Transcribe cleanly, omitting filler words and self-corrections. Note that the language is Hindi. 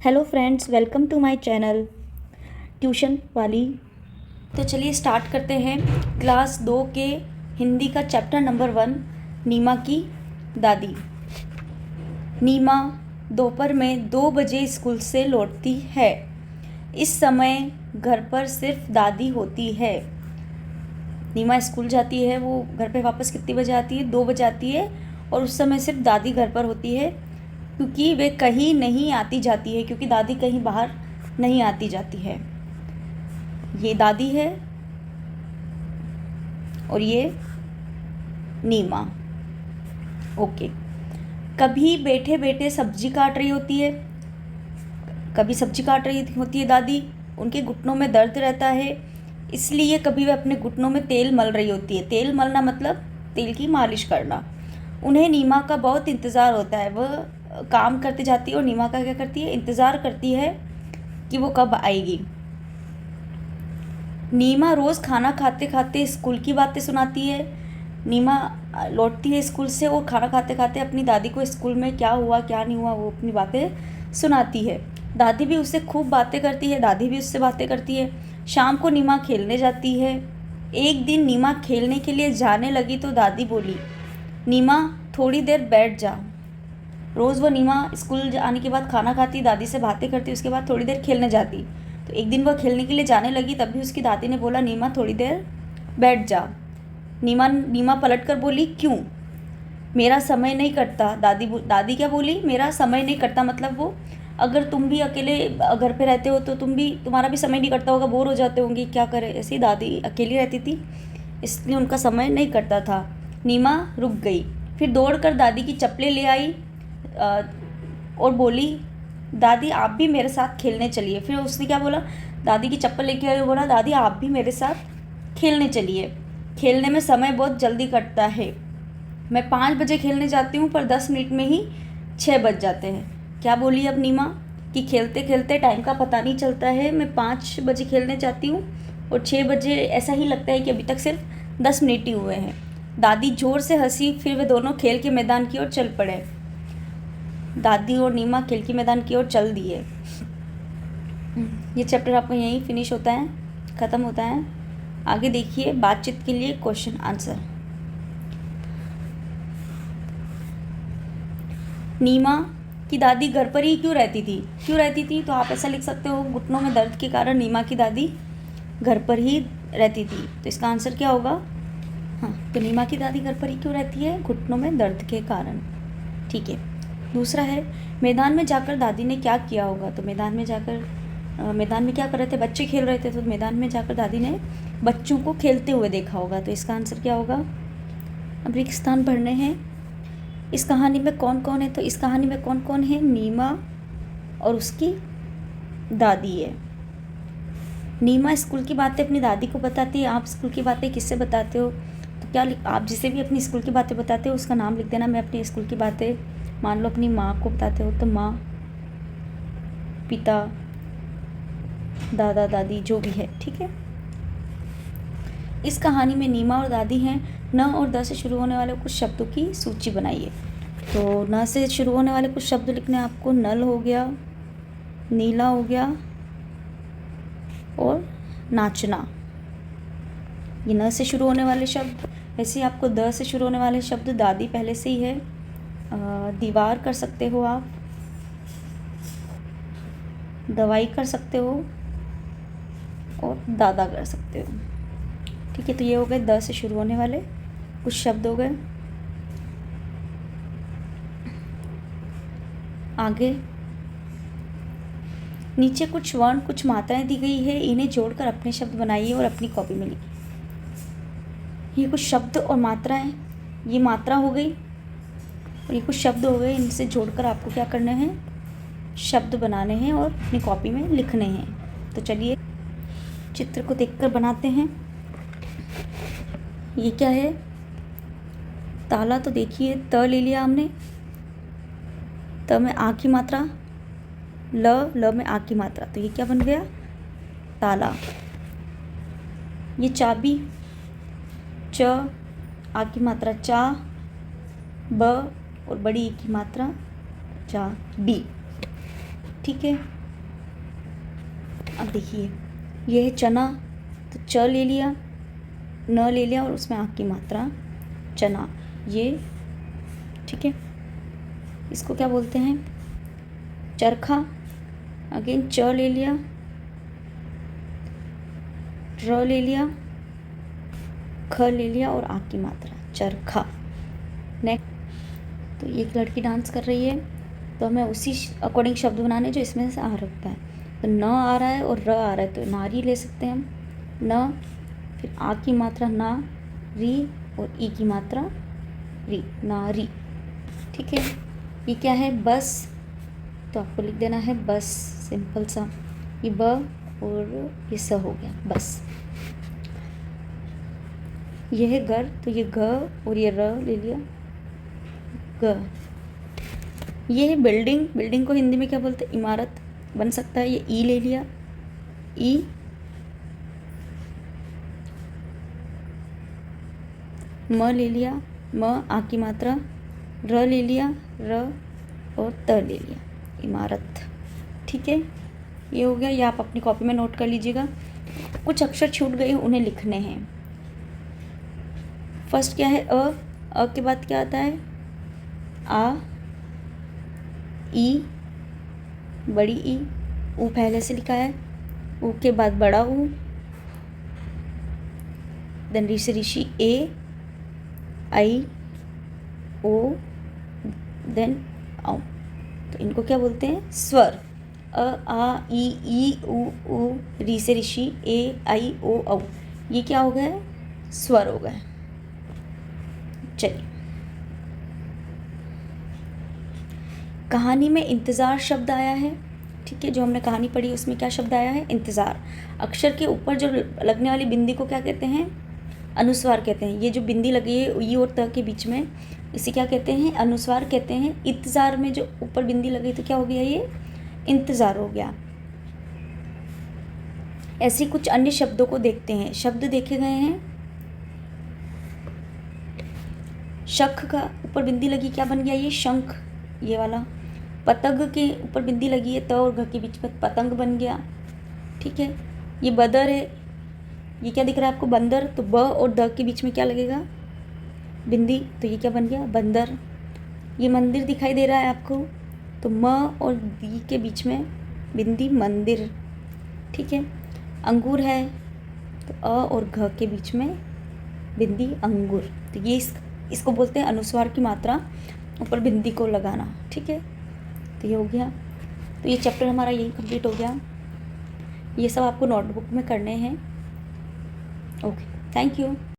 Hello friends, welcome to my channel tuition वाली। तो चलिए स्टार्ट करते हैं क्लास 2 के हिंदी का चैप्टर नंबर 1, नीमा की दादी। नीमा दोपहर में 2 बजे स्कूल से लौटती है। इस समय घर पर सिर्फ दादी होती है। नीमा स्कूल जाती है, वो घर पे वापस कितने बजे आती है? 2 बजे आती है। और उस समय सिर्फ दादी घर पर होती है, क्योंकि वे कहीं नहीं आती जाती है, क्योंकि दादी कहीं बाहर नहीं आती जाती है। ये दादी है और ये नीमा। ओके। कभी बैठे बैठे सब्जी काट रही होती है, कभी सब्जी काट रही होती है दादी। उनके घुटनों में दर्द रहता है, इसलिए कभी वे अपने घुटनों में तेल मल रही होती है। तेल मलना मतलब तेल की मालिश करना। उन्हें नीमा का बहुत इंतज़ार होता है। वह काम करते जाती है और नीमा का क्या करती है? इंतज़ार करती है कि वो कब आएगी। नीमा रोज़ खाना खाते खाते स्कूल की बातें सुनाती है। नीमा लौटती है स्कूल से और खाना खाते खाते अपनी दादी को स्कूल में क्या हुआ क्या नहीं हुआ वो अपनी बातें सुनाती है। दादी भी उससे खूब बातें करती है, दादी भी उससे बातें करती है। शाम को नीमा खेलने जाती है। एक दिन नीमा खेलने के लिए जाने लगी तो दादी बोली, नीमा थोड़ी देर बैठ जा। रोज़ वह नीमा स्कूल आने के बाद खाना खाती, दादी से बातें करती, उसके बाद थोड़ी देर खेलने जाती। तो एक दिन वह खेलने के लिए जाने लगी, तब भी उसकी दादी ने बोला, नीमा थोड़ी देर बैठ जा। नीमा पलट कर बोली, क्यों? मेरा समय नहीं कटता। दादी क्या बोली? मेरा समय नहीं कटता मतलब वो, अगर तुम भी अकेले घर पे रहते हो तो तुम्हारा भी समय नहीं कटता होगा, बोर हो जाते होंगे, क्या करे। ऐसी दादी अकेली रहती थी, इसलिए उनका समय नहीं कटता था। नीमा रुक गई, फिर दौड़कर दादी की चप्पलें ले आई और बोली, दादी आप भी मेरे साथ खेलने चलिए। फिर उसने क्या बोला? दादी की चप्पल लेके आई और बोला, दादी आप भी मेरे साथ खेलने चलिए। खेलने में समय बहुत जल्दी कटता है। मैं 5 बजे खेलने जाती हूँ, पर 10 मिनट में ही 6 बज जाते हैं। क्या बोली अब नीमा कि खेलते खेलते टाइम का पता नहीं चलता है। मैं 5 बजे खेलने जाती हूँ और 6 बजे ऐसा ही लगता है कि अभी तक सिर्फ 10 मिनट ही हुए हैं। दादी ज़ोर से हंसी, फिर वे दोनों खेल के मैदान की ओर चल पड़े। दादी और नीमा खेल के मैदान की ओर चल दिए। ये चैप्टर आपका यहीं फिनिश होता है, ख़त्म होता है। आगे देखिए बातचीत के लिए क्वेश्चन आंसर। नीमा की दादी घर पर ही क्यों रहती थी? तो आप ऐसा लिख सकते हो, घुटनों में दर्द के कारण नीमा की दादी घर पर ही रहती थी। तो इसका आंसर क्या होगा? हाँ, तो नीमा की दादी घर पर ही क्यों रहती है? घुटनों में दर्द के कारण। ठीक है। दूसरा है, मैदान में जाकर दादी ने क्या किया होगा? तो मैदान में क्या कर रहे थे? बच्चे खेल रहे थे, तो मैदान में जाकर दादी ने बच्चों को खेलते हुए देखा होगा। तो इसका आंसर क्या होगा? अब रिक्त स्थान भरने हैं। इस कहानी में कौन कौन है? तो इस कहानी में कौन कौन है? नीमा और उसकी दादी है। नीमा स्कूल की बातें अपनी दादी को बताती है। आप स्कूल की बातें किससे बताते हो? तो क्या आप जिसे भी अपनी स्कूल की बातें बताते हो उसका नाम लिख देना। मैं अपनी स्कूल की बातें, मान लो अपनी माँ को बताते हो तो माँ, पिता, दादा दादी, जो भी है, ठीक है। इस कहानी में नीमा और दादी हैं। न और द से शुरू होने वाले कुछ शब्दों की सूची बनाइए। तो न से शुरू होने वाले कुछ शब्द लिखने आपको। नल हो गया, नीला हो गया और नाचना, ये न से शुरू होने वाले शब्द। ऐसे ही आपको द से शुरू होने वाले शब्द, दादी पहले से ही है, दीवार कर सकते हो आप, दवाई कर सकते हो और दादा कर सकते हो। ठीक है, तो ये हो गए द से शुरू होने वाले कुछ शब्द हो गए। आगे नीचे कुछ वर्ण, कुछ मात्राएं दी गई है, इन्हें जोड़कर अपने शब्द बनाइए और अपनी कॉपी में लिखिए। ये कुछ शब्द और मात्राएं, ये मात्रा हो गई और ये कुछ शब्द हो गए। इनसे जोड़कर आपको क्या करने हैं? शब्द बनाने हैं और अपनी कॉपी में लिखने हैं। तो चलिए चित्र को देखकर बनाते हैं। ये क्या है? ताला। तो देखिए, त ले लिया हमने, त में आ की मात्रा, ल में आ की मात्रा, तो ये क्या बन गया? ताला। ये चाबी, च आ की मात्रा चा, ब और बड़ी ई की मात्रा चा, बी। ठीक है। अब देखिए ये है चना, तो च ले लिया, न ले लिया और उसमें आँख की मात्रा, चना, ये ठीक है। इसको क्या बोलते हैं? चरखा। अगेन च ले लिया, र ले लिया, ख ले लिया और आँख की मात्रा, चरखा। नेक्स्ट, तो ये एक लड़की डांस कर रही है, तो हमें उसी अकॉर्डिंग शब्द बनाने जो इसमें से आ रखता है। तो न आ रहा है और र आ रहा है, तो नारी ले सकते हैं हम, न, फिर आ की मात्रा ना, री, और ई की मात्रा री, नारी। ठीक है। ये क्या है? बस, तो आपको लिख देना है बस, सिंपल सा। ये ब और ये स हो गया, बस। ये है घर, तो ये घ और ये र ले लिया, ग। ये है बिल्डिंग, बिल्डिंग को हिंदी में क्या बोलते हैं? इमारत बन सकता है। ये ई ले लिया, ई। म ले लिया, म, आ की मात्रा, र ले लिया, र, और त ले लिया, इमारत। ठीक है, ये हो गया। ये आप अपनी कॉपी में नोट कर लीजिएगा। कुछ अक्षर छूट गए, उन्हें लिखने हैं। फर्स्ट क्या है? अ के बाद क्या आता है? आ, ई, बड़ी ई, ऊ पहले से लिखा है, ऊ के बाद बड़ा ऊ, देन ऋषि ए, आई, ओ, देन औ। तो इनको क्या बोलते हैं? स्वर। अ, आ, ई, ऊ, ऋषि ए, आई, ओ, औ। ये क्या हो गए? स्वर हो गए। चलिए, कहानी में इंतज़ार शब्द आया है। ठीक है, जो हमने कहानी पढ़ी उसमें क्या शब्द आया है? इंतज़ार। अक्षर के ऊपर जो लगने वाली बिंदी को क्या कहते हैं? अनुस्वार कहते हैं। ये जो बिंदी लगी है ई और त के बीच में, इसे क्या कहते हैं? अनुस्वार कहते हैं। इंतज़ार में जो ऊपर बिंदी लगी तो क्या हो गया? ये इंतज़ार हो गया। ऐसे कुछ अन्य शब्दों को देखते हैं। शब्द देखे गए हैं। शंख का ऊपर बिंदी लगी, क्या बन गया? ये शंख, ये वाला। पतंग के ऊपर बिंदी लगी है, त और घ के बीच में, पतंग बन गया। ठीक है। ये बदर है, ये क्या दिख रहा है आपको? बंदर। तो ब और द के बीच में क्या लगेगा? बिंदी, तो ये क्या बन गया? बंदर। ये मंदिर दिखाई दे रहा है आपको, तो म और दी के बीच में बिंदी, मंदिर। ठीक है। अंगूर है, तो अ और घ के बीच में बिंदी, अंगूर। तो ये इसको बोलते हैं अनुस्वार की मात्रा ऊपर बिंदी को लगाना। ठीक है, तो ये हो गया। तो ये चैप्टर हमारा यही कंप्लीट हो गया। ये सब आपको नोटबुक में करने हैं। Okay, thank you.